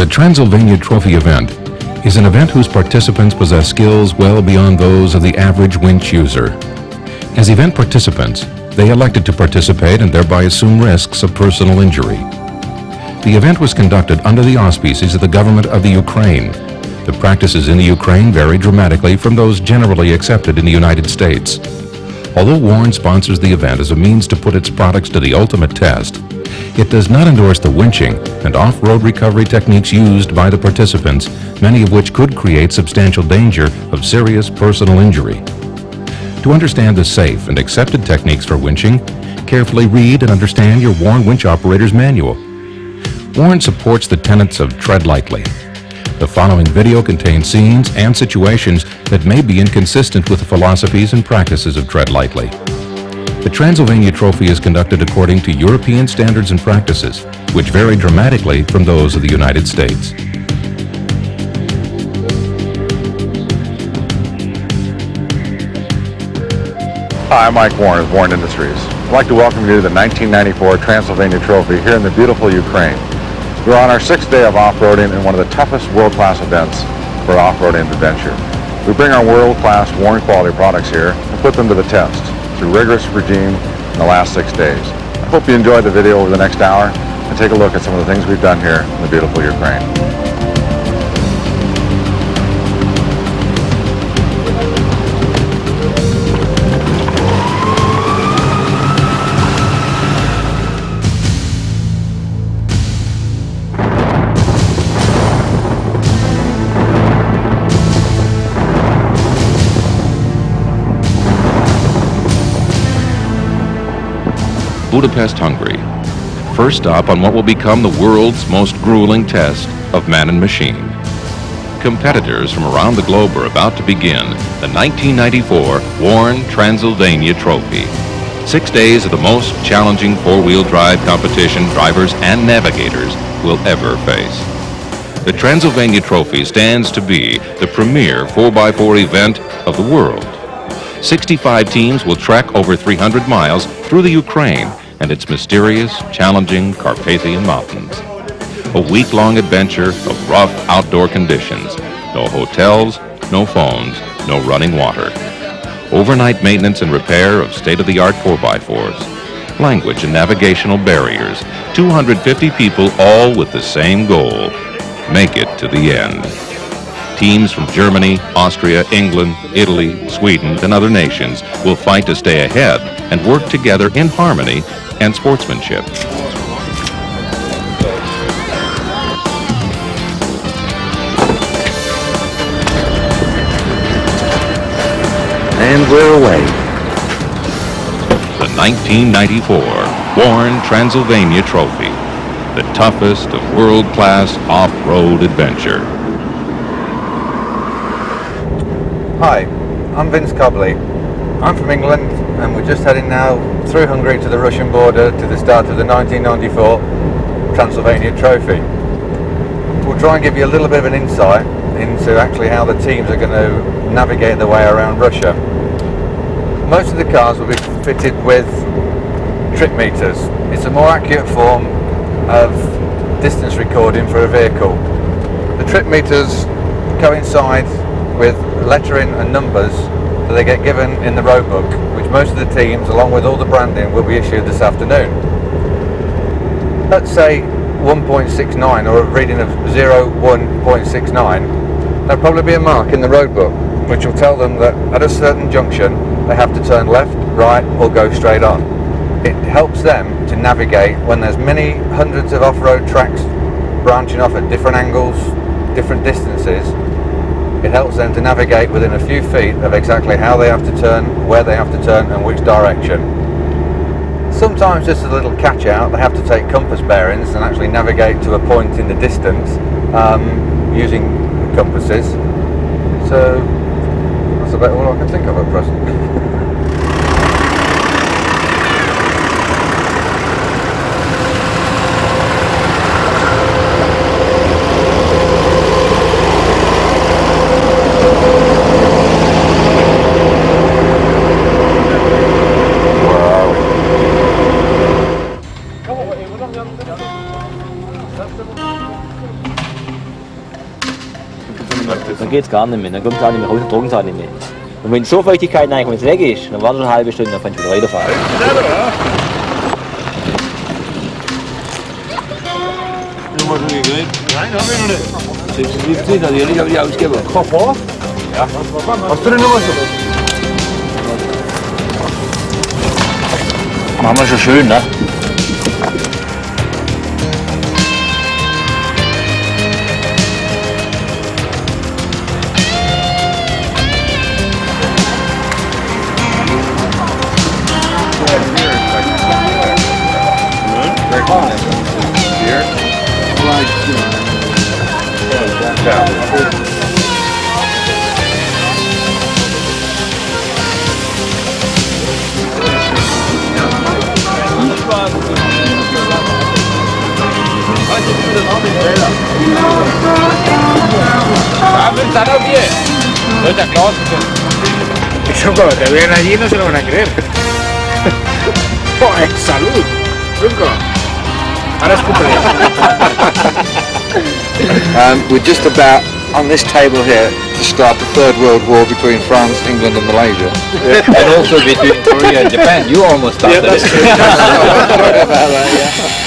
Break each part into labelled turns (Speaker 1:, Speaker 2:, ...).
Speaker 1: The Transsylvania Trophy event is an event whose participants possess skills well beyond those of the average winch user. As event participants, they elected to participate and thereby assume risks of personal injury. The event was conducted under the auspices of the government of the Ukraine. The practices in the Ukraine vary dramatically from those generally accepted in the United States. Although Warren sponsors the event as a means to put its products to the ultimate test, it does not endorse the winching and off-road recovery techniques used by the participants, many of which could create substantial danger of serious personal injury. To understand the safe and accepted techniques for winching, carefully read and understand your Warren Winch Operator's Manual. Warren supports the tenets of tread lightly. The following video contains scenes and situations that may be inconsistent with the philosophies and practices of tread lightly. The Transsylvania Trophy is conducted according to European standards and practices, which vary dramatically from those of the United States.
Speaker 2: Hi, I'm Mike Warren of Warren Industries. I'd like to welcome you to the 1994 Transsylvania Trophy here in the beautiful Ukraine. We're on our 6th day of off-roading in one of the toughest world-class events for off-roading adventure. We bring our world-class Warren quality products here and put them to the test through rigorous regime in the last 6 days. I hope you enjoy the video over the next hour and take a look at some of the things we've done here in the beautiful Ukraine.
Speaker 1: Budapest, Hungary. First stop on what will become the world's most grueling test of man and machine. Competitors from around the globe are about to begin the 1994 Warren Transsylvania Trophy. 6 days of the most challenging four-wheel drive competition drivers and navigators will ever face. The Transsylvania Trophy stands to be the premier 4x4 event of the world. 65 teams will trek over 300 miles through the Ukraine and its mysterious, challenging Carpathian Mountains. A week-long adventure of rough outdoor conditions. No hotels, no phones, no running water. Overnight maintenance and repair of state-of-the-art 4x4s. Language and navigational barriers. 250 people, all with the same goal: make it to the end. Teams from Germany, Austria, England, Italy, Sweden, and other nations will fight to stay ahead and work together in harmony and sportsmanship.
Speaker 2: And we're away.
Speaker 1: The 1994 Warren Transsylvania Trophy, the toughest of world-class off-road adventure.
Speaker 3: Hi, I'm Vince Cobley. I'm from England and we're just heading now through Hungary to the Russian border to the start of the 1994 Transsylvania Trophy. We'll try and give you a little bit of an insight into actually how the teams are going to navigate their way around Russia. Most of the cars will be fitted with trip meters. It's a more accurate form of distance recording for a vehicle. The trip meters coincide with lettering and numbers that they get given in the road book, which most of the teams, along with all the branding, will be issued this afternoon. Let's say 1.69 or a reading of 01.69, there'll probably be a mark in the road book which will tell them that at a certain junction they have to turn left, right or go straight on. It helps them to navigate when there's many hundreds of off-road tracks branching off at different angles, different distances. It helps them to navigate within a few feet of exactly how they have to turn, where they have to turn and which direction. Sometimes, just as a little catch out, they have to take compass bearings and actually navigate to a point in the distance using compasses. So that's about all I can think of at present.
Speaker 4: geht es gar nicht mehr. Dann kommt es auch nicht mehr raus und trocken es auch nicht mehr. Und wenn so Feuchtigkeit eigentlich, wenn es weg ist, dann wartet eine halbe Stunde, dann kannst du wieder weiterfahren.
Speaker 5: Nochmal schon gekriegt?
Speaker 6: Nein, haben wir noch nicht.
Speaker 5: 76, natürlich habe ich ausgegeben.
Speaker 6: Papa?
Speaker 5: Ja.
Speaker 6: Hast du die Nummer so?
Speaker 4: Machen wir schon schön, ne?
Speaker 6: Eso cuando te vean allí no se lo van a creer. ¡Joder, salud! Nunca. Ahora es cumpleaños.
Speaker 7: We're just about on this table here to start the Third World War between France, England and Malaysia.
Speaker 4: And also between Korea and Japan. You almost started it.
Speaker 7: Sorry about that, yeah.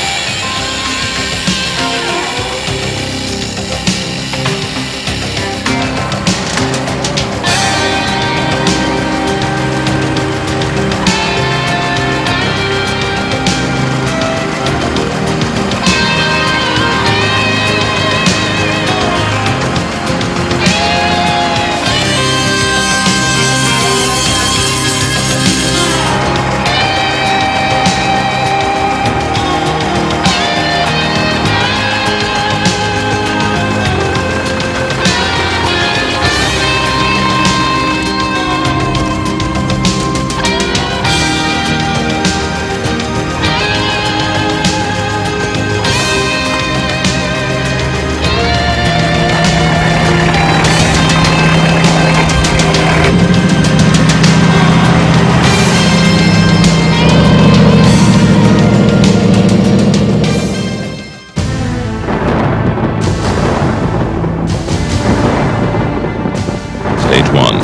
Speaker 1: Stage 1,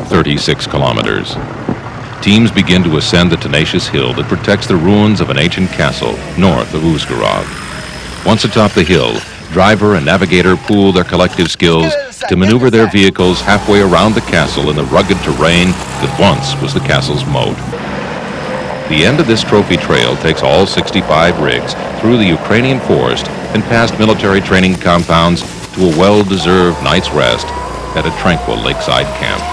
Speaker 1: 36 kilometers. Teams begin to ascend the tenacious hill that protects the ruins of an ancient castle north of Uzhgorod. Once atop the hill, driver and navigator pool their collective skills to maneuver their vehicles halfway around the castle in the rugged terrain that once was the castle's moat. The end of this trophy trail takes all 65 rigs through the Ukrainian forest and past military training compounds to a well-deserved night's rest at a tranquil lakeside camp.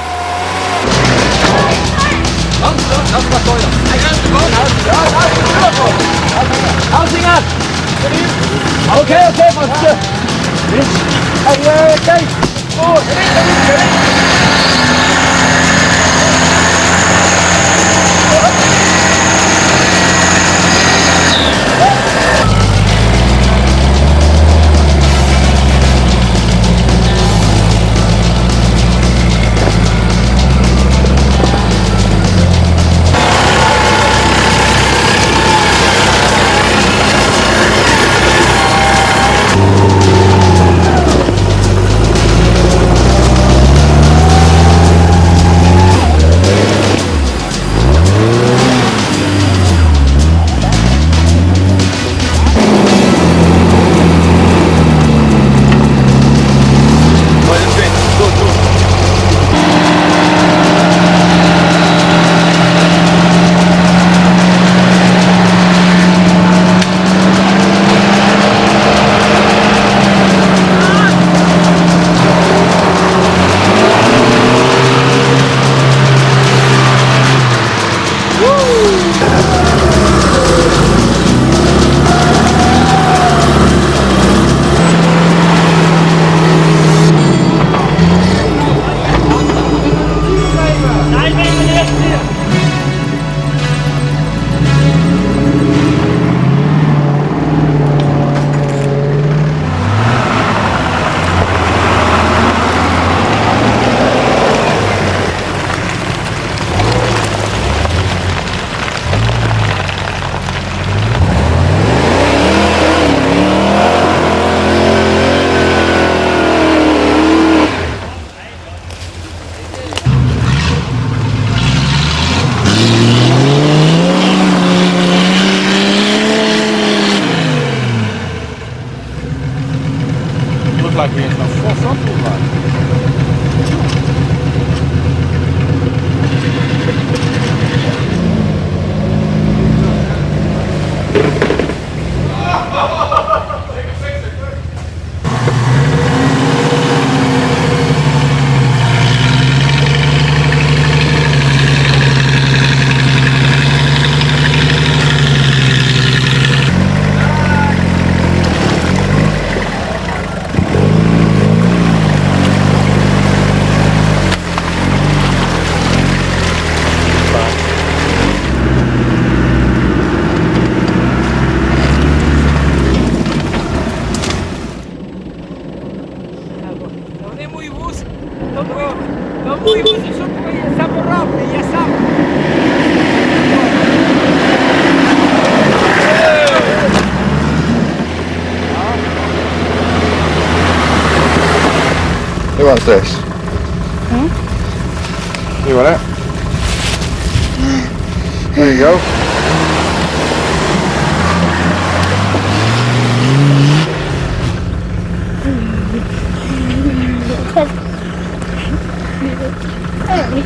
Speaker 2: Who wants this? You want it? There you go.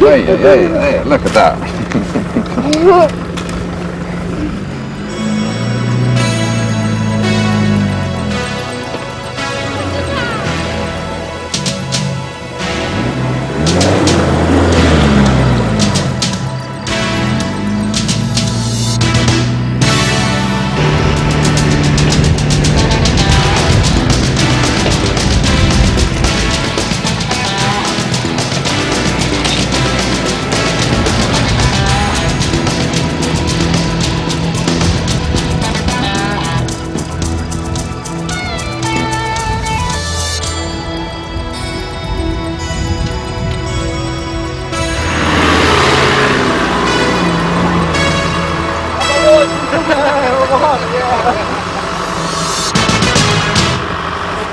Speaker 2: Hey, look at that.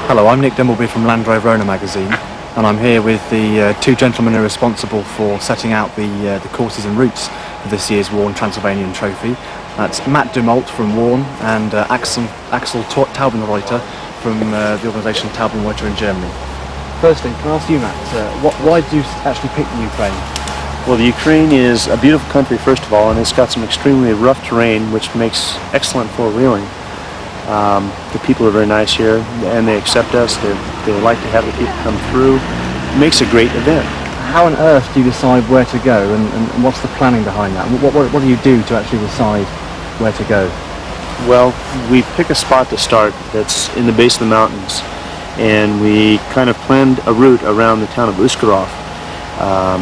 Speaker 8: Hello, I'm Nick Dimbleby from Land Rover Owner magazine, and I'm here with the two gentlemen who are responsible for setting out the courses and routes for this year's Warn Transylvanian Trophy. That's Matt Dumolt from Warn and Axel Taubenreuter from the organisation Taubenreuter in Germany. First thing, can I ask you, Matt, why did you actually pick the Ukraine?
Speaker 9: Well, the Ukraine is a beautiful country, first of all, and it's got some extremely rough terrain, which makes excellent four-wheeling. The people are very nice here, and they accept us. They like to have the people come through. It makes a great event.
Speaker 8: How on earth do you decide where to go, and what's the planning behind that? What do you do to actually decide where to go?
Speaker 9: Well, we pick a spot to start that's in the base of the mountains, and we kind of planned a route around the town of Uskarov,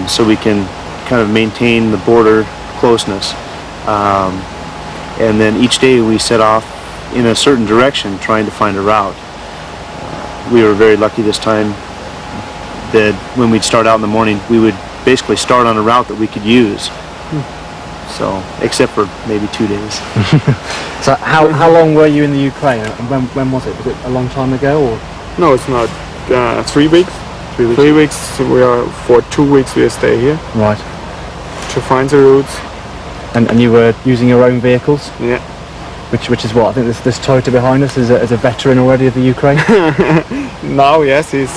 Speaker 9: so we can kind of maintain the border closeness. And then each day we set off in a certain direction trying to find a route. We were very lucky this time that when we'd start out in the morning, we would basically start on a route that we could use. So, except for maybe 2 days.
Speaker 8: So how long were you in the Ukraine, and when was it? Was it a long time ago, or?
Speaker 6: No, it's not. 3 weeks.
Speaker 8: 3 weeks.
Speaker 6: 3 weeks. We are for 2 weeks. We stay here
Speaker 8: Right.
Speaker 6: to find the routes.
Speaker 8: And you were using your own vehicles?
Speaker 6: Yeah.
Speaker 8: Which is what? I think this Toyota behind us is a veteran already of the Ukraine.
Speaker 6: Now, yes, he's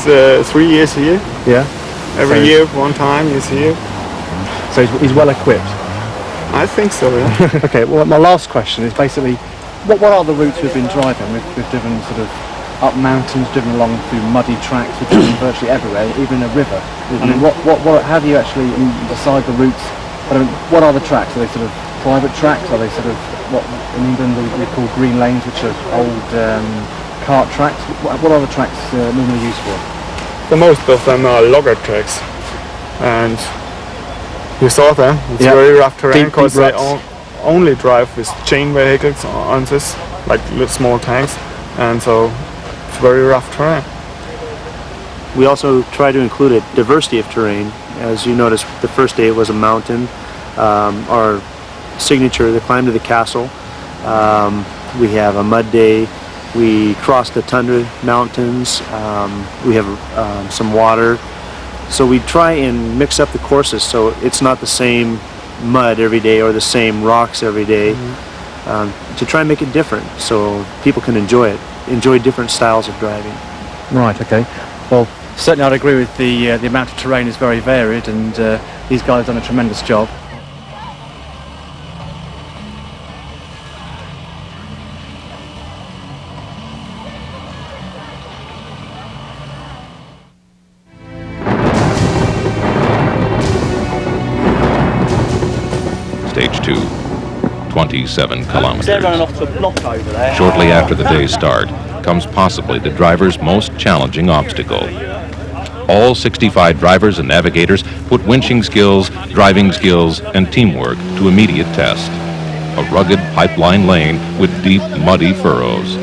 Speaker 6: 3 years here.
Speaker 8: Yeah.
Speaker 6: Every year, one time he's here.
Speaker 8: So he's well equipped.
Speaker 6: I think so, yeah.
Speaker 8: Okay. Well, my last question is basically, what are the routes we've been driving? We've driven sort of up mountains, driven along through muddy tracks, we've driven virtually everywhere, even in a river. I mean, how do you actually decide the routes? I mean, what are the tracks? Are they sort of private tracks? Are they sort of what in England we call green lanes, which are old cart tracks? What are the tracks normally used for?
Speaker 6: The most of them are logger tracks, and you saw them. It's very rough terrain because they only drive with chain vehicles on this, like little small tanks, and so it's very rough terrain.
Speaker 9: We also try to include a diversity of terrain. As you noticed, the first day it was a mountain. Our signature, the climb to the castle. We have a mud day. We cross the tundra mountains. We have some water. So we try and mix up the courses so it's not the same mud every day or the same rocks every day, to try and make it different so people can enjoy it, enjoy different styles of driving.
Speaker 8: Right, okay. Well, certainly I'd agree with the amount of terrain is very varied, and these guys have done a tremendous job.
Speaker 1: Stage 2, 27 kilometers.
Speaker 4: They're running off to a block over there.
Speaker 1: Shortly after the day's start comes possibly the driver's most challenging obstacle. All 65 drivers and navigators put winching skills, driving skills, and teamwork to immediate test. A rugged pipeline lane with deep, muddy furrows.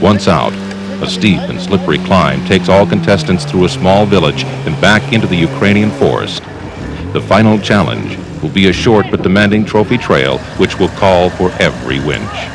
Speaker 1: Once out, A steep and slippery climb takes all contestants through a small village and back into the Ukrainian forest. The final challenge will be a short but demanding trophy trail which will call for every winch.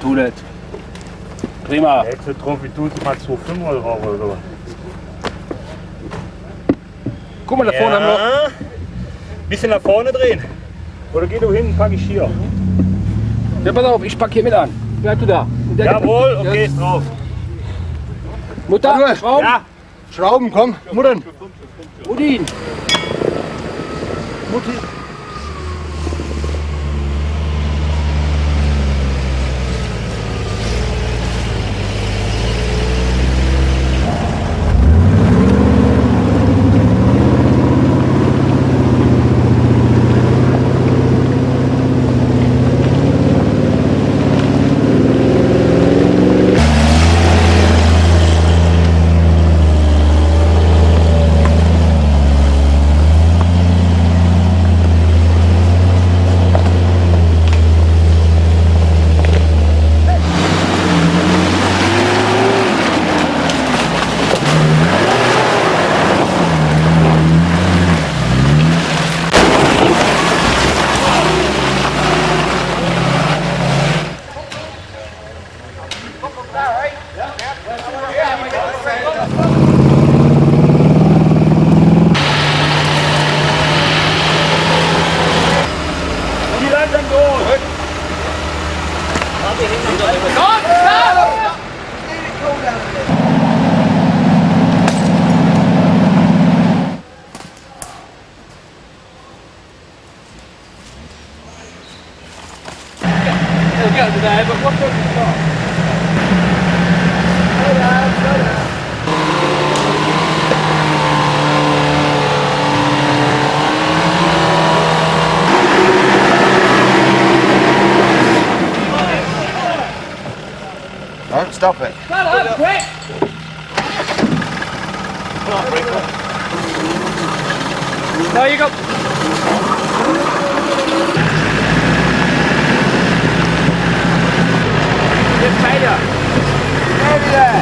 Speaker 5: Tu nicht. Prima.
Speaker 6: Jetzt Trophy tut mal 2,5 Euro oder so.
Speaker 5: Guck mal, da vorne haben wir noch.
Speaker 6: Bisschen nach vorne drehen. Oder geh du hin, pack ich hier.
Speaker 5: Ja, pass auf, ich pack hier mit an. Bleib du da.
Speaker 6: Jawohl, okay, ist drauf.
Speaker 5: Mutter, Schrauben?
Speaker 6: Ja.
Speaker 5: Schrauben, komm. Muttern. Mutti. It'll get under there, but what's going to stop? Slow down, slow down.
Speaker 3: Don't stop it.
Speaker 5: Come on, quick! There you go. Get tighter. Over there.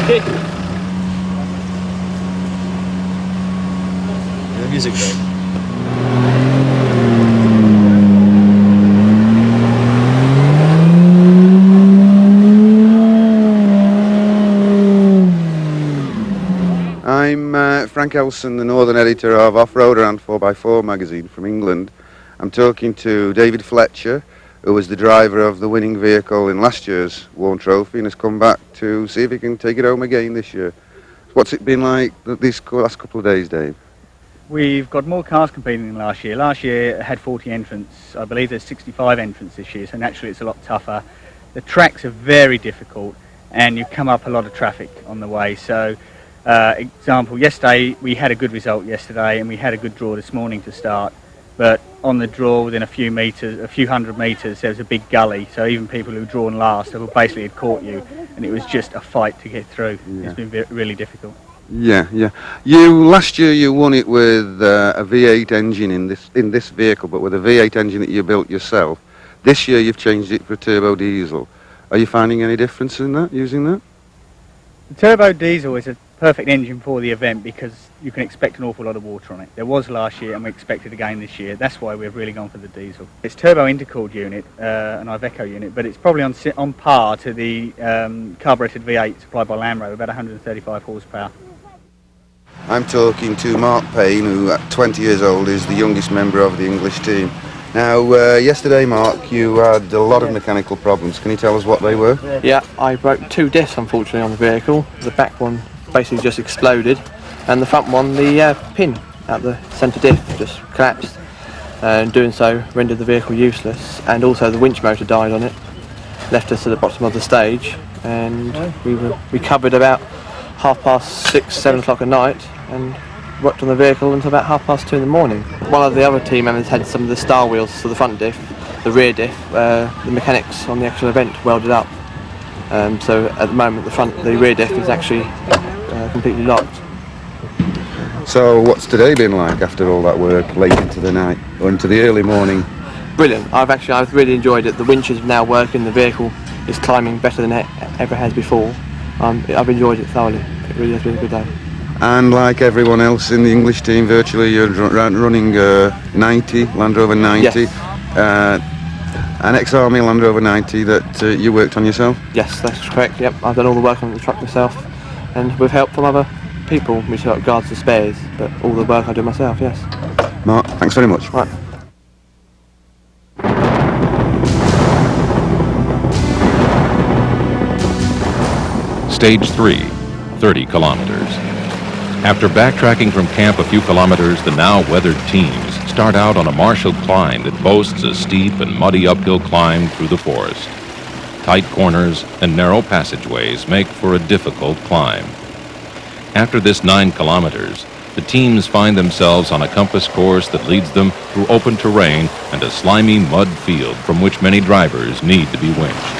Speaker 5: Okay.
Speaker 9: The music though.
Speaker 10: I'm Frank Elson, the Northern Editor of Off-Roader and 4x4 magazine from England. I'm talking to David Fletcher, who was the driver of the winning vehicle in last year's Warren Trophy and has come back to see if he can take it home again this year. What's it been like these last couple of days, Dave?
Speaker 11: We've got more cars competing than last year. Last year it had 40 entrants. I believe there's 65 entrants this year, so naturally it's a lot tougher. The tracks are very difficult and you come up a lot of traffic on the way. So, example, yesterday we had a good result yesterday and we had a good draw this morning to start. But on the draw, within a few hundred metres, there was a big gully. So even people who were drawn last have basically had caught you, and it was just a fight to get through. Yeah. It's been really difficult.
Speaker 10: Yeah. Last year you won it with a V8 engine in this vehicle, but with a V8 engine that you built yourself. This year you've changed it for a turbo diesel. Are you finding any difference in that, using that?
Speaker 11: The turbo diesel is a perfect engine for the event because you can expect an awful lot of water on it. There was last year and we expect it again this year. That's why we've really gone for the diesel. It's turbo intercooled unit, an Iveco unit, but it's probably on par to the carburetted V8 supplied by Land Rover, about 135 horsepower.
Speaker 10: I'm talking to Mark Payne, who at 20 years old is the youngest member of the English team. Now, yesterday, Mark, you had a lot of mechanical problems. Can you tell us what they were?
Speaker 9: Yeah, I broke 2 diffs unfortunately on the vehicle. The back one basically just exploded, and the front one, the pin at the centre diff just collapsed, and doing so rendered the vehicle useless, and also the winch motor died on it, left us at the bottom of the stage, and we recovered about 6:30, 7 o'clock at night and worked on the vehicle until about 2:30 in the morning. One of the other team members had some of the star wheels for the front diff, the rear diff, the mechanics on the actual event welded up. So at the moment the rear diff is actually completely locked.
Speaker 10: So what's today been like after all that work late into the night or into the early morning?
Speaker 9: Brilliant. I've really enjoyed it. The winch is now working, the vehicle is climbing better than it ever has before. I've enjoyed it thoroughly. It really has been a good day.
Speaker 10: And like everyone else in the English team, virtually you're running 90, Land Rover 90. Yes. An ex-Army Land Rover 90 that you worked on yourself?
Speaker 9: Yes, that's correct. Yep, I've done all the work on the truck myself, and with help from other people, with regards to spares, but all the work I do myself, yes.
Speaker 10: Mark, thanks very much.
Speaker 9: Right.
Speaker 1: Stage 3, 30 kilometers. After backtracking from camp a few kilometers, the now weathered teams start out on a martial climb that boasts a steep and muddy uphill climb through the forest. Tight corners and narrow passageways make for a difficult climb. After this 9 kilometers, the teams find themselves on a compass course that leads them through open terrain and a slimy mud field from which many drivers need to be winched.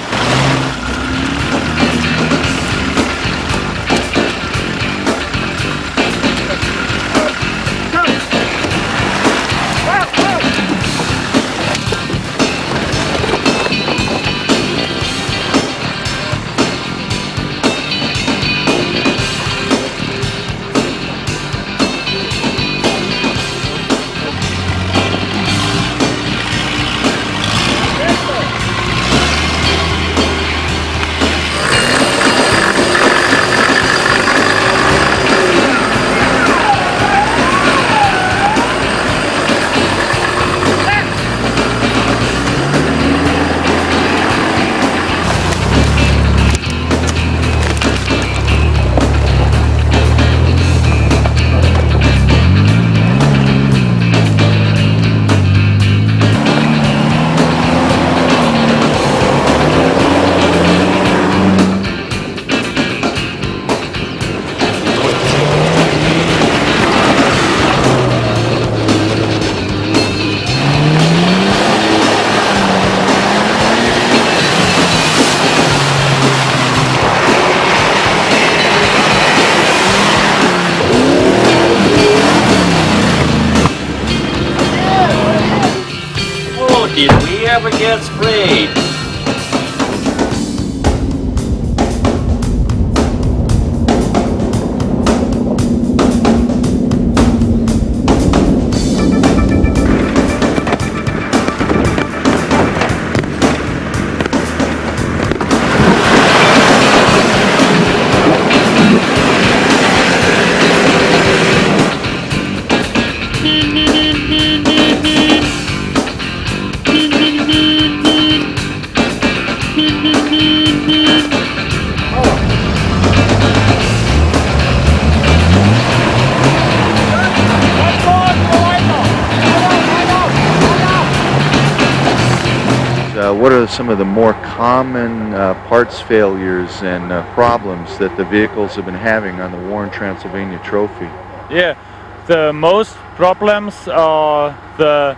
Speaker 12: never gets frayed.
Speaker 2: What are some of the more common parts failures and problems that the vehicles have been having on the Warren Transylvania Trophy?
Speaker 6: Yeah, the most problems are the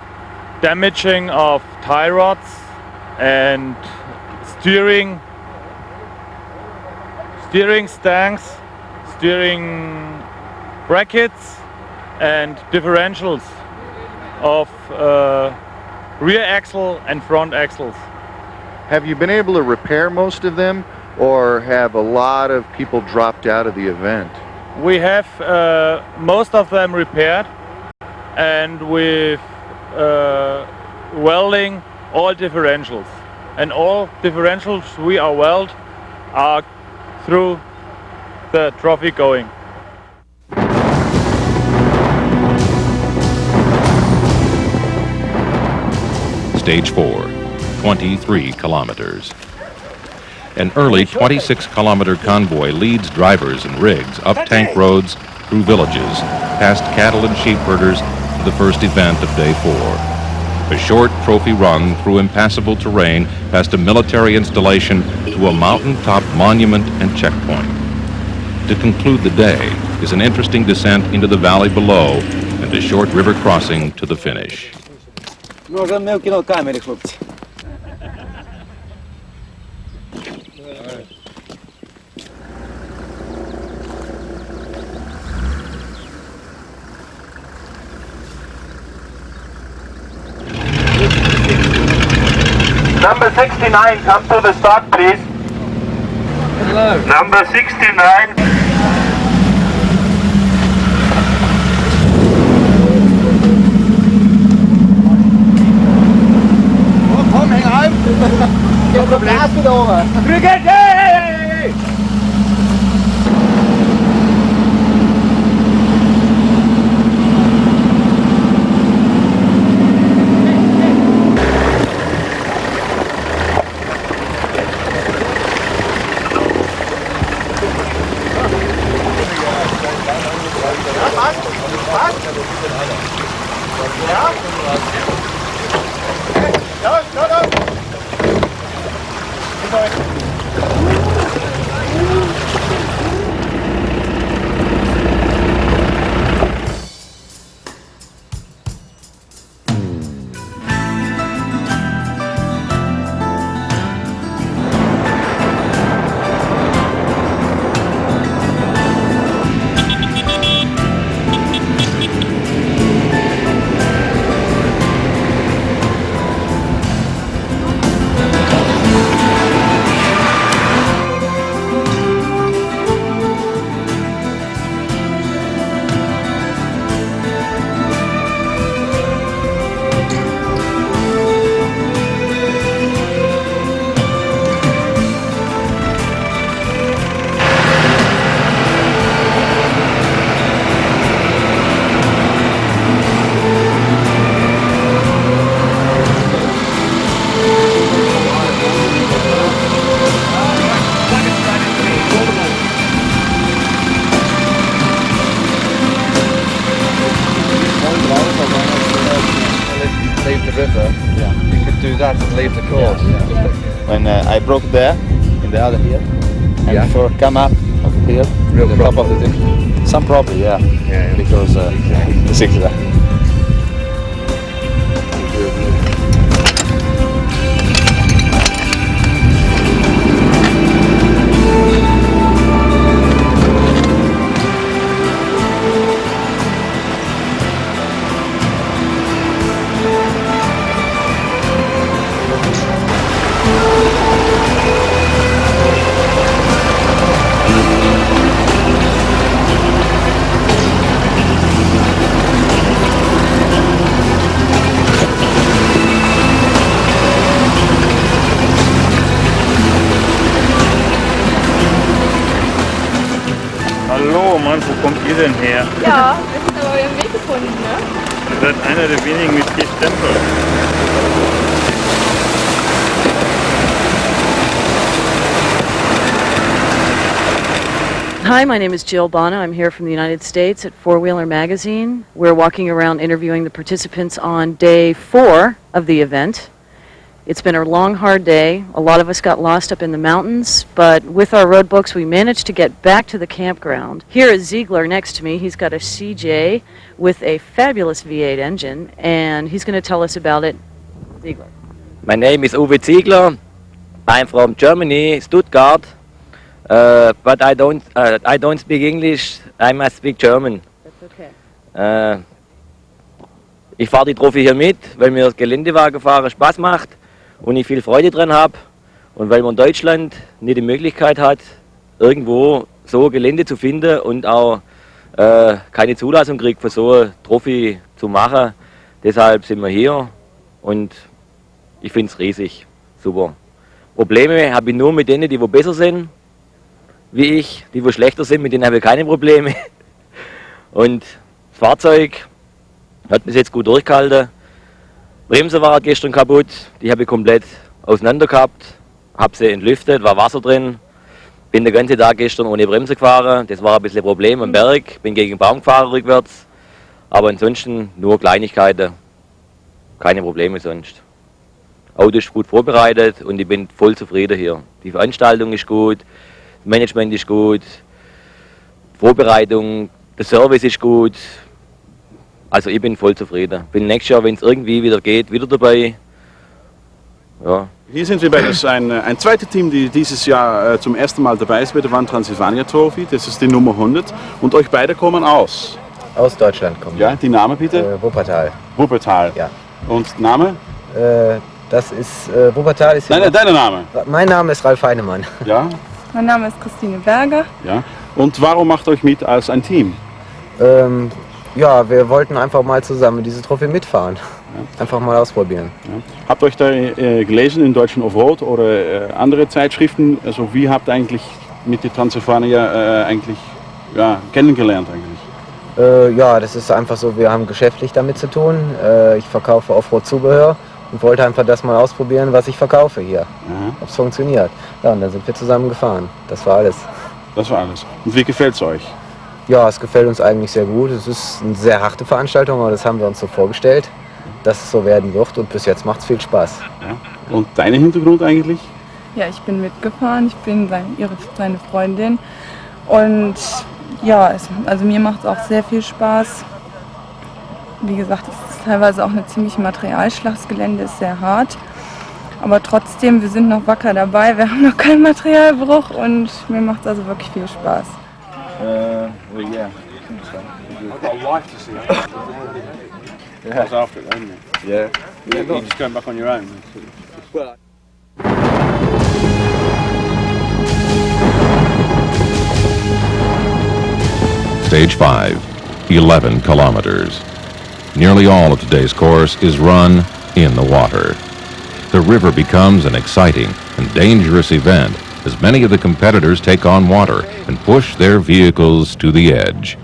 Speaker 6: damaging of tie rods and steering stangs, steering brackets and differentials of rear axle and front axles.
Speaker 2: Have you been able to repair most of them, or have a lot of people dropped out of the event?
Speaker 6: We have most of them repaired, and with welding all differentials. And all differentials we are weld are through the trophy going.
Speaker 1: Stage 4, 23 kilometers. An early 26-kilometer convoy leads drivers and rigs up tank roads, through villages, past cattle and sheep herders to the first event of day 4. A short trophy run through impassable terrain past a military installation to a mountaintop monument and checkpoint. To conclude the day is an interesting descent into the valley below and a short river crossing to the finish.
Speaker 13: Number 69, come to the start, please. Hello. Number 69.
Speaker 5: Kom, hæng heim! Jeg får blastet over. Brygget! Hey!
Speaker 3: that and leave the course.
Speaker 14: When I broke there, in the other here, and before come up here, the top of the thing, some problem, because the six there.
Speaker 6: Hallo Mann, wo kommt ihr denn her?
Speaker 12: Ja, wir haben aber euren Weg gefunden, ne?
Speaker 6: Ihr seid einer der wenigen mit 4 Stempeln.
Speaker 15: Hi, my name is Jill Bonner. I'm here from the United States at Four Wheeler Magazine. We're walking around interviewing the participants on day 4 of the event. It's been a long, hard day. A lot of us got lost up in the mountains, but with our road books, we managed to get back to the campground. Here is Ziegler next to me. He's got a CJ with a fabulous V8 engine, and he's going to tell us about it. Ziegler.
Speaker 16: My name is Uwe Ziegler. I'm from Germany, Stuttgart, but I don't speak English. I must speak German.
Speaker 15: That's okay.
Speaker 16: Ich fahre die Trophy hier mit, weil mir das Geländewagenfahren Spaß macht und ich viel Freude dran habe und weil man in Deutschland nicht die Möglichkeit hat, irgendwo so Gelände zu finden und auch keine Zulassung kriegt, für so eine Trophy zu machen. Deshalb sind wir hier und ich finde es riesig, super. Probleme habe ich nur mit denen, die besser sind wie ich, die schlechter sind, mit denen habe ich keine Probleme. Und das Fahrzeug hat bis jetzt gut durchgehalten. Bremse war gestern kaputt, die habe ich komplett auseinander gehabt, habe sie entlüftet, war Wasser drin. Bin den ganzen Tag gestern ohne Bremse gefahren, das war ein bisschen ein Problem am Berg, bin gegen den Baum gefahren rückwärts. Aber ansonsten nur Kleinigkeiten, keine Probleme sonst. Auto ist gut vorbereitet und ich bin voll zufrieden hier. Die Veranstaltung ist gut, das Management ist gut, Vorbereitung, der Service ist gut. Also ich bin voll zufrieden. Bin nächstes Jahr, wenn es irgendwie wieder geht, wieder dabei. Ja.
Speaker 17: Hier sind wir bei ein zweites Team, die dieses Jahr zum ersten Mal dabei ist bei der Transsylvania Trophy. Das ist die Nummer 100. Und euch beide kommen aus?
Speaker 18: Aus Deutschland kommen.
Speaker 17: Ja, die Name bitte?
Speaker 18: Wuppertal.
Speaker 17: Wuppertal.
Speaker 18: Ja.
Speaker 17: Und Name?
Speaker 18: Das ist Wuppertal. Ist
Speaker 17: Nein, dein Name?
Speaker 18: Mein Name ist Ralf Heinemann.
Speaker 17: Ja.
Speaker 12: Mein Name ist Christine Berger.
Speaker 17: Ja. Und warum macht euch mit als ein Team?
Speaker 18: Ja, wir wollten einfach mal zusammen diese Trophy mitfahren. Ja. Einfach mal ausprobieren.
Speaker 17: Ja. Habt ihr euch da gelesen in deutschen Offroad oder andere Zeitschriften? Also wie habt ihr eigentlich mit der Transsylvania kennengelernt eigentlich?
Speaker 18: Ja, das ist einfach so, wir haben geschäftlich damit zu tun. Ich verkaufe Offroad-Zubehör und wollte einfach das mal ausprobieren, was ich verkaufe hier. Ob es funktioniert. Ja, und dann sind wir zusammen gefahren. Das war alles.
Speaker 17: Das war alles. Und wie gefällt es euch?
Speaker 18: Ja, es gefällt uns eigentlich sehr gut. Es ist eine sehr harte Veranstaltung, aber das haben wir uns so vorgestellt, dass es so werden wird und bis jetzt macht es viel Spaß.
Speaker 17: Ja. Und dein Hintergrund eigentlich?
Speaker 12: Ja, ich bin mitgefahren, ich bin seine Freundin und ja, also mir macht es auch sehr viel Spaß. Wie gesagt, es ist teilweise auch eine ziemliche Materialschlacht, das Gelände ist sehr hart. Aber trotzdem, wir sind noch wacker dabei, wir haben noch keinen Materialbruch und mir macht es also wirklich viel Spaß.
Speaker 17: Well, yeah. I've got a wife to see. Yeah. I was after it, wasn't it? Yeah. You're just going back on your own. Well.
Speaker 1: Stage 5, 11 kilometers. Nearly all of today's course is run in the water. The river becomes an exciting and dangerous event as many of the competitors take on water and push their vehicles to the edge.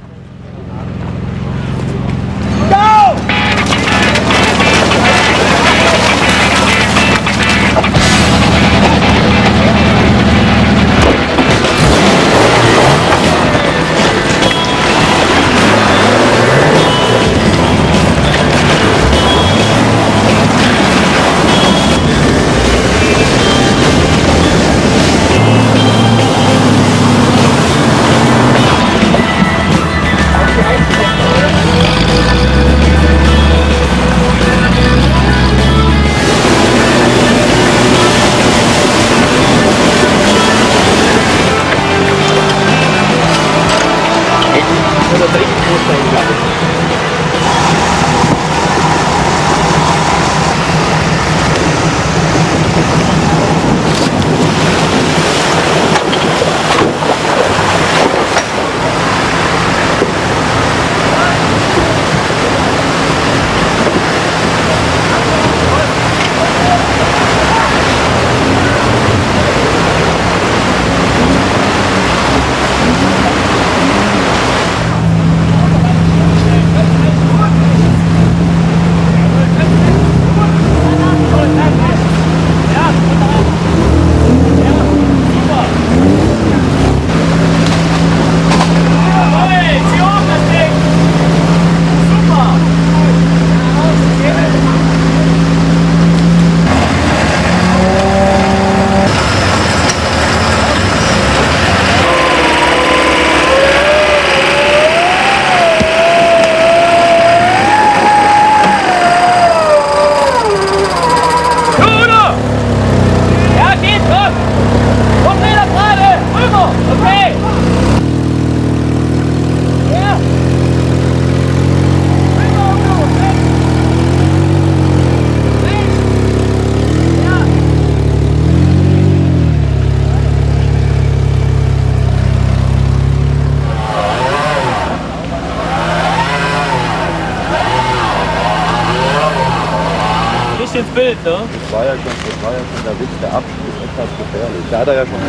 Speaker 14: da? Das war ja schon der Witz, der Abschnitt ist etwas gefährlich. Da hat er ja schon...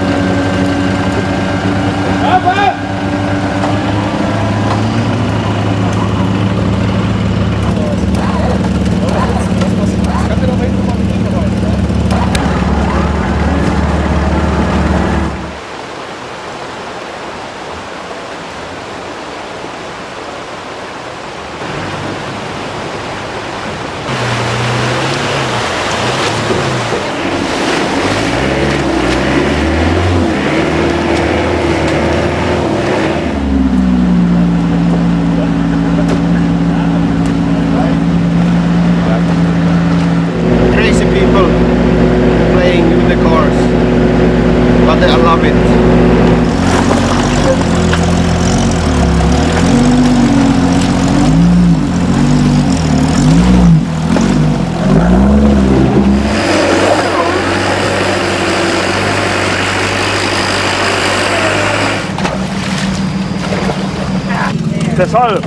Speaker 5: Crazy people playing with the cars, but I love it.
Speaker 6: Deshalb.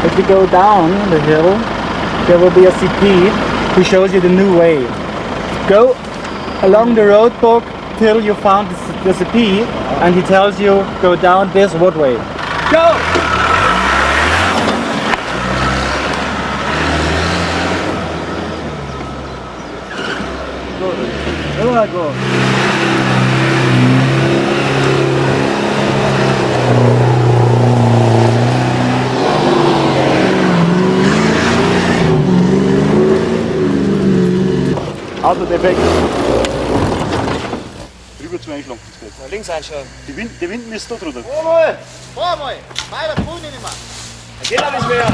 Speaker 11: If you go down the hill, there will be a CP who shows you the new way. Go along the road book till you found the CP, and he tells you go down this roadway. Go! Go.
Speaker 17: Auto defekt. Drüber zu einschlagen.
Speaker 5: Links einschlagen.
Speaker 17: Die Wind ist da drüber.
Speaker 5: Vor mal! Weiter grün nicht mehr!
Speaker 17: Da geht auch nicht mehr.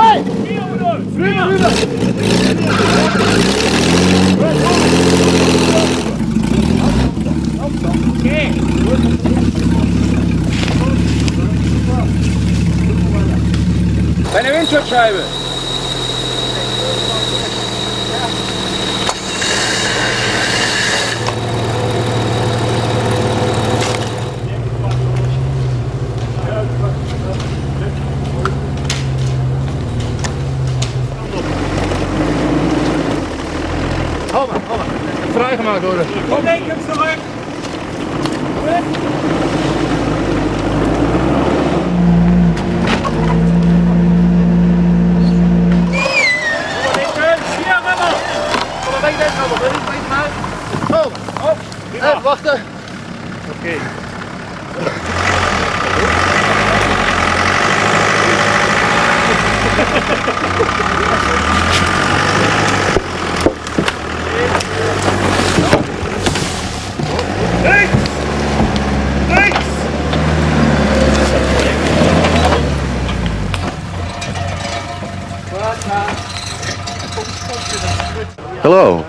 Speaker 5: Hey! Rüber!
Speaker 17: Okay.
Speaker 5: Deine Windschutzscheibe!
Speaker 17: Hau mal. Freigemacht, oder?
Speaker 5: Komm, kommst zurück!
Speaker 17: Wacht. Oké.
Speaker 2: Hello,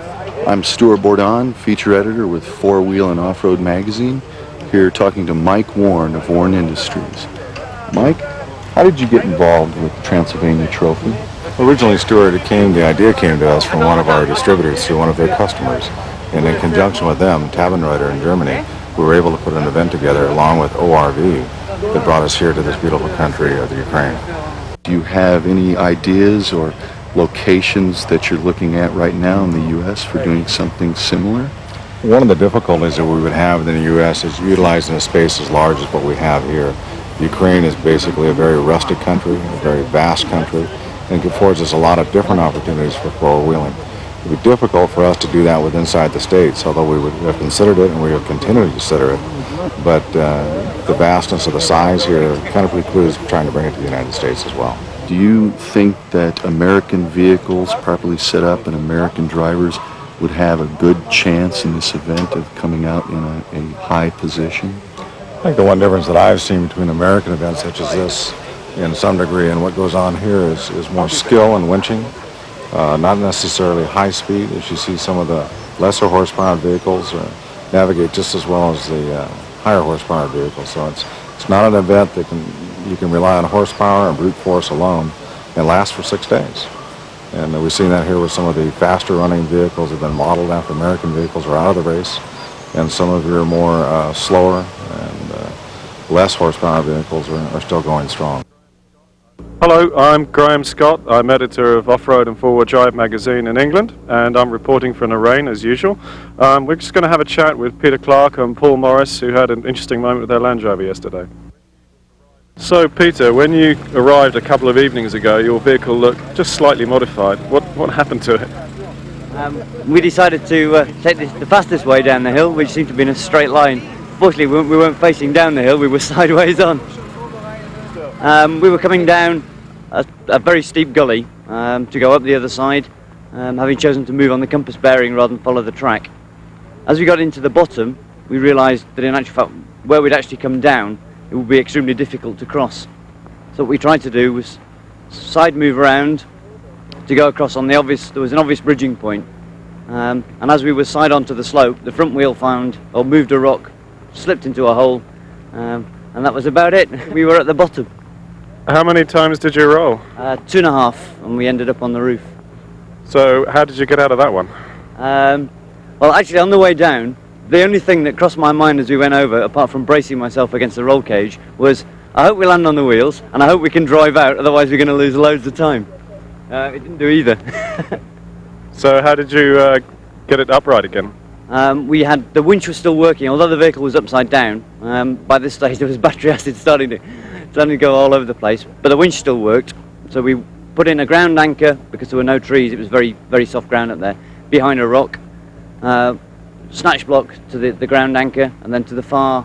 Speaker 2: I'm Stuart Bourdon, feature editor with Four Wheel and Off-Road magazine, here talking to Mike Warren of Warren Industries. Mike, how did you get involved with the Transsylvania Trophy?
Speaker 19: Originally, Stuart, the idea came to us from one of our distributors through one of their customers. And in conjunction with them, Tabenreuter in Germany, we were able to put an event together along with ORV that brought us here to this beautiful country of the Ukraine.
Speaker 2: Do you have any ideas or locations that you're looking at right now in the U.S. for doing something similar?
Speaker 19: One of the difficulties that we would have in the U.S. is utilizing a space as large as what we have here. Ukraine is basically a very rustic country, a very vast country, and it affords us a lot of different opportunities for four-wheeling. It would be difficult for us to do that with inside the States, although we would have considered it and we have continued to consider it. But the vastness of the size here kind of precludes trying to bring it to the United States as well.
Speaker 2: Do you think that American vehicles properly set up and American drivers would have a good chance in this event of coming out in a high position?
Speaker 19: I think the one difference that I've seen between American events such as this, in some degree, and what goes on here is more skill and winching, not necessarily high speed, as you see some of the lesser horsepower vehicles navigate just as well as the higher horsepower vehicles. So it's not an event that you can rely on horsepower and brute force alone and last for 6 days. And we've seen that here with some of the faster running vehicles that have been modeled after American vehicles are out of the race, and some of your more slower and less horsepower vehicles are still going strong.
Speaker 20: Hello, I'm Graham Scott. I'm editor of Off-Road and Four-Wheel Drive magazine in England, and I'm reporting from the rain as usual. We're just going to have a chat with Peter Clark and Paul Morris, who had an interesting moment with their Land Rover yesterday. So Peter, when you arrived a couple of evenings ago, your vehicle looked just slightly modified. What happened to it?
Speaker 21: We decided to take the fastest way down the hill, which seemed to be in a straight line. Fortunately, we weren't facing down the hill, we were sideways on. We were coming down a very steep gully to go up the other side, having chosen to move on the compass bearing rather than follow the track. As we got into the bottom, we realised that in actual fact, where we'd actually come down, it would be extremely difficult to cross. So what we tried to do was side move around to go across on there was an obvious bridging point. And as we were side onto the slope, the front wheel moved a rock, slipped into a hole, and that was about it. We were at the bottom.
Speaker 20: How many times did you roll?
Speaker 21: 2.5, and we ended up on the roof.
Speaker 20: So how did you get out of that one?
Speaker 21: Well, actually on the way down, the only thing that crossed my mind as we went over, apart from bracing myself against the roll cage, was I hope we land on the wheels and I hope we can drive out, otherwise we're going to lose loads of time. It didn't do either.
Speaker 20: So how did you get it upright again?
Speaker 21: The winch was still working, although the vehicle was upside down. By this stage there was battery acid starting to go all over the place, but the winch still worked. So we put in a ground anchor, because there were no trees, it was very, very soft ground up there, behind a rock. Snatch block to the ground anchor, and then to the far,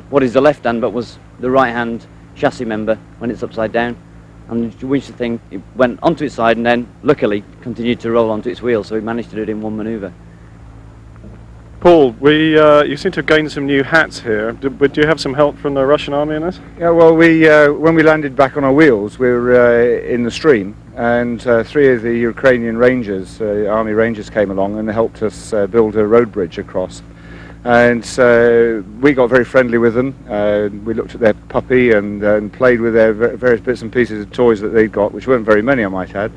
Speaker 21: what is the left hand but was the right hand chassis member when it's upside down. And the winch thing, it went onto its side and then luckily continued to roll onto its wheel, so we managed to do it in one manoeuvre.
Speaker 20: Paul, you seem to have gained some new hats here. Did you have some help from the Russian army in this?
Speaker 22: Yeah, well, when we landed back on our wheels, we were in the stream, and 3 of the Ukrainian Rangers, Army Rangers, came along and helped us build a road bridge across. And we got very friendly with them. We looked at their puppy and played with their various bits and pieces of toys that they'd got, which weren't very many, I might add.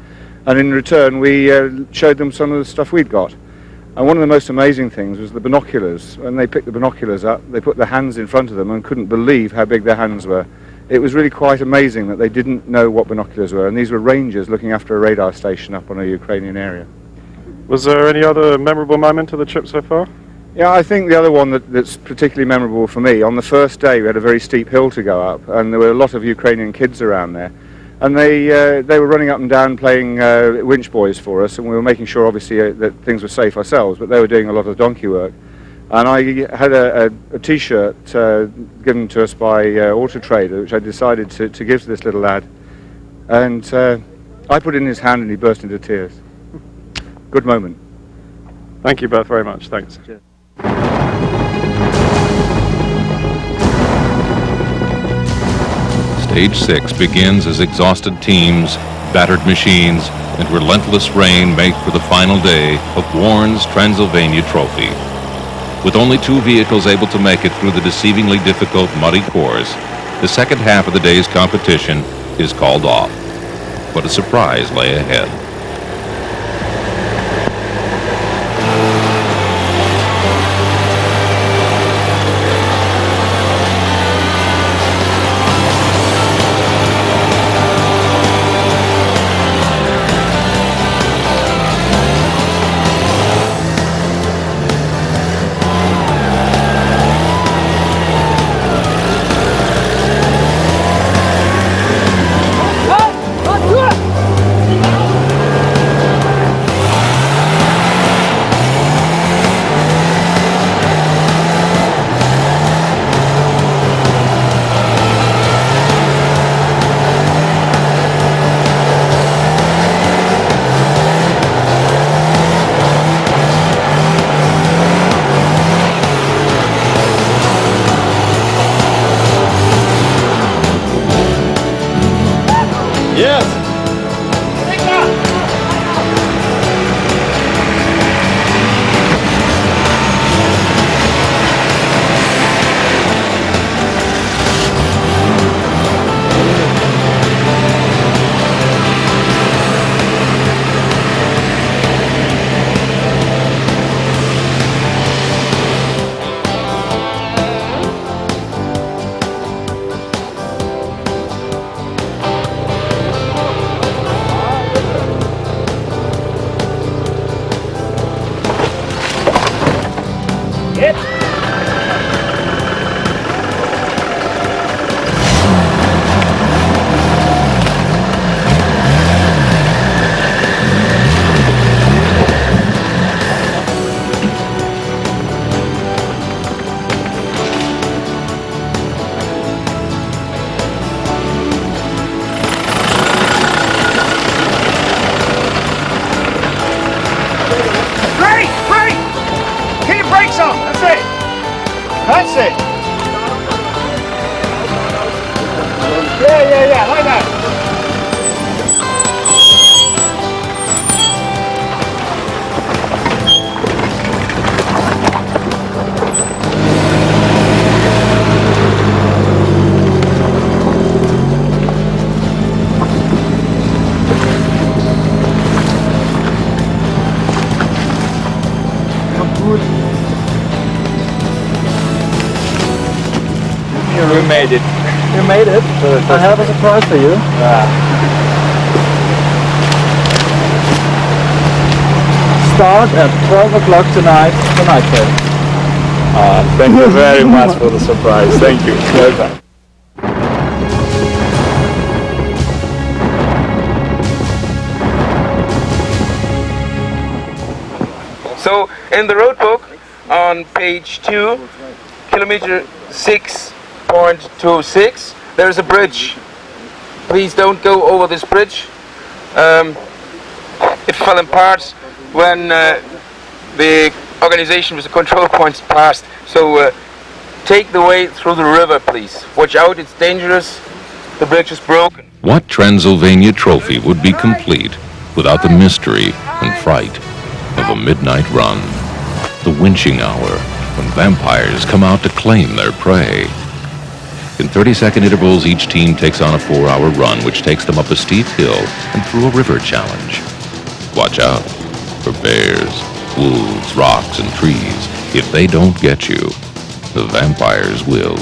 Speaker 22: And in return, we showed them some of the stuff we'd got. And one of the most amazing things was the binoculars. When they picked the binoculars up, they put their hands in front of them and couldn't believe how big their hands were. It was really quite amazing that they didn't know what binoculars were, and these were Rangers looking after a radar station up on a Ukrainian area.
Speaker 20: Was there any other memorable moment of the trip so far?
Speaker 22: Yeah, I think the other one that's particularly memorable for me, on the first day we had a very steep hill to go up, and there were a lot of Ukrainian kids around there. And they were running up and down playing winch boys for us, and we were making sure obviously that things were safe ourselves, but they were doing a lot of donkey work. And I had a t-shirt given to us by Auto Trader, which I decided to give to this little lad. And I put it in his hand and he burst into tears. Good moment.
Speaker 20: Thank you both very much. Thanks.
Speaker 22: Cheers.
Speaker 1: Stage 6 begins as exhausted teams, battered machines, and relentless rain make for the final day of Warren's Transsylvania Trophy. With only 2 vehicles able to make it through the deceivingly difficult muddy course, the second half of the day's competition is called off. But a surprise lay ahead.
Speaker 5: That's it. Yeah, like that.
Speaker 21: We made it.
Speaker 5: You made it. I have a surprise for you. Start at 12 o'clock tonight, the night fair.
Speaker 21: Thank you very much for the surprise. Thank you. Welcome.
Speaker 7: So in the road book on page 2, kilometer 6.26, there's a bridge. Please don't go over this bridge. It fell in parts when the organization with the control points passed. So take the way through the river, please. Watch out, it's dangerous. The bridge is broken.
Speaker 1: What Transsylvania Trophy would be complete without the mystery and fright of a midnight run? The winching hour, when vampires come out to claim their prey. In 30-second intervals, each team takes on a 4-hour run, which takes them up a steep hill and through a river challenge. Watch out for bears, wolves, rocks, and trees. If they don't get you, the vampires will.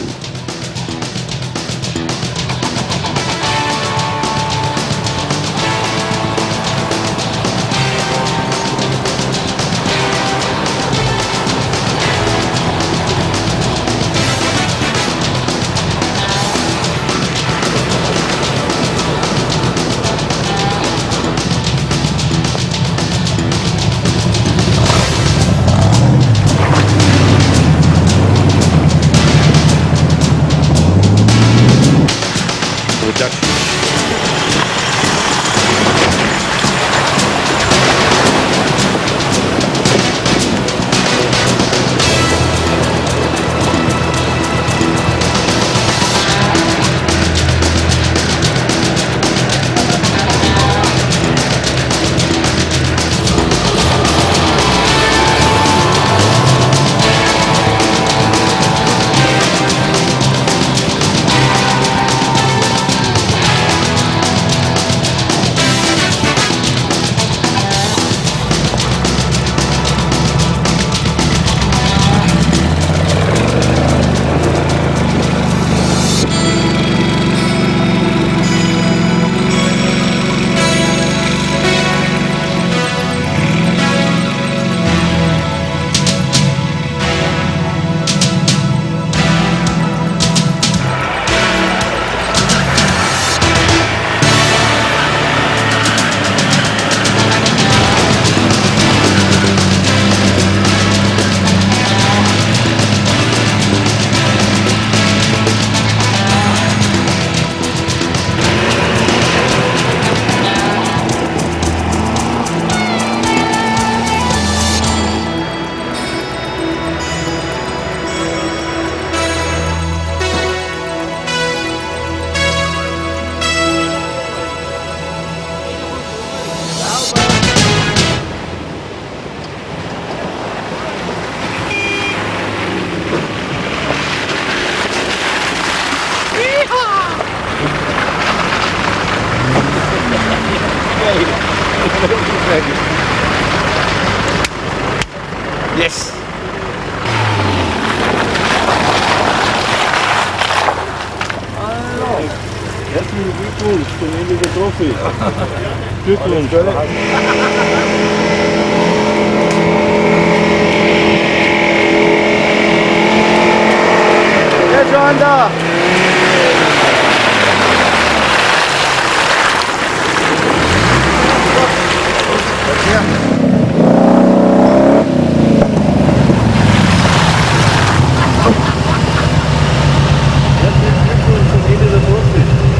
Speaker 4: Yes.
Speaker 17: Herzlichen Glückwunsch zum Ende der Trophy. Glückwunsch.
Speaker 5: Jetzt schon da.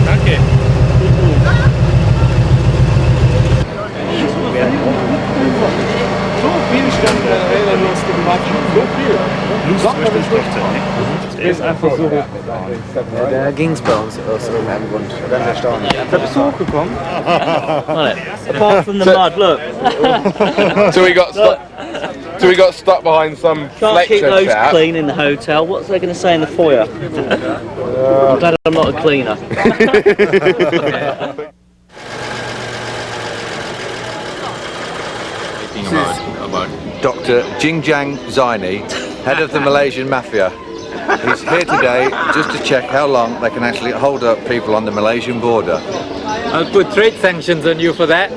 Speaker 17: Danke. So viel stand los gemacht. So viel. Er ist einfach so.
Speaker 18: Da ging es bei uns aus irgendeinem Grund. Ganz erstaunlich.
Speaker 21: Da bist du hochgekommen? Apart from the mud, look.
Speaker 8: So we got stuck behind some
Speaker 21: Can't keep
Speaker 8: Fletcher
Speaker 21: those
Speaker 8: chap.
Speaker 21: clean in the hotel. What's they going to say in the foyer? I'm glad I'm not a cleaner.
Speaker 23: Dr. Jingjang Zaini, head of the Malaysian Mafia. He's here today just to check how long they can actually hold up people on the Malaysian border.
Speaker 24: I'll put trade sanctions on you for that.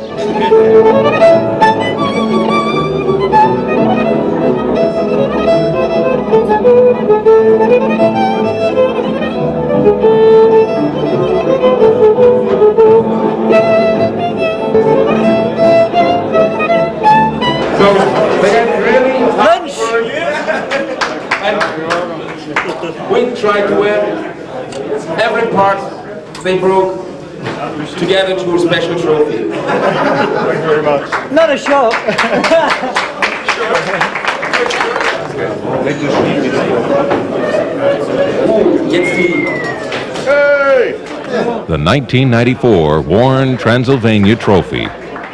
Speaker 7: So they had really lunch. And we tried to wear every part they broke together to a special trophy.
Speaker 5: Thank you very much.
Speaker 21: Not a shot.
Speaker 1: The 1994 Warren Transsylvania Trophy.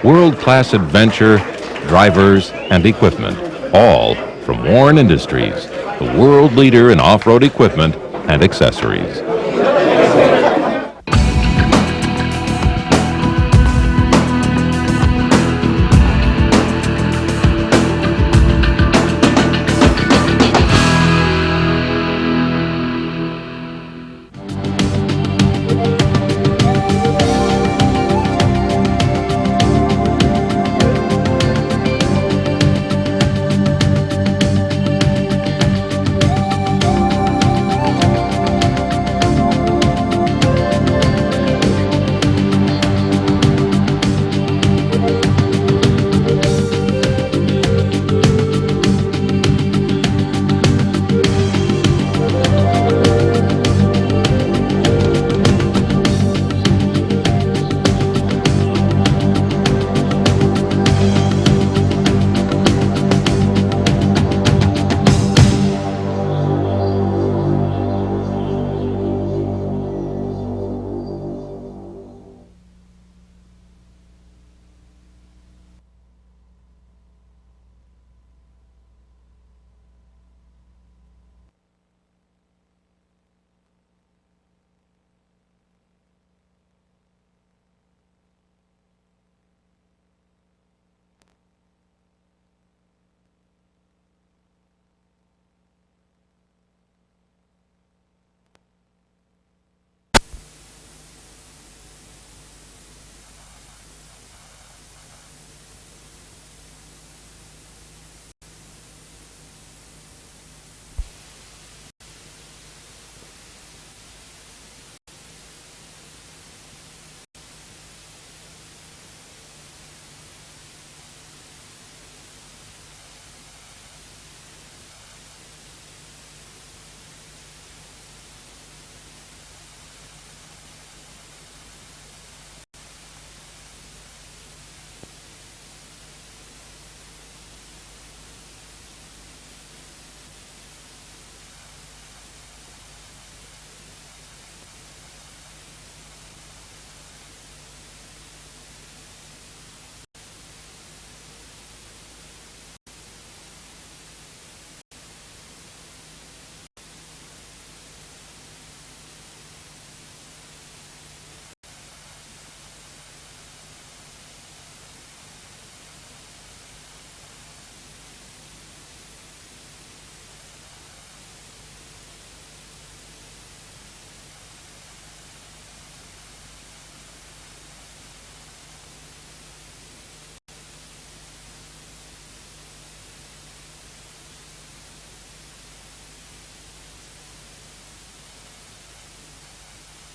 Speaker 1: World-class adventure, drivers, and equipment. All from Warren Industries, the world leader in off-road equipment and accessories.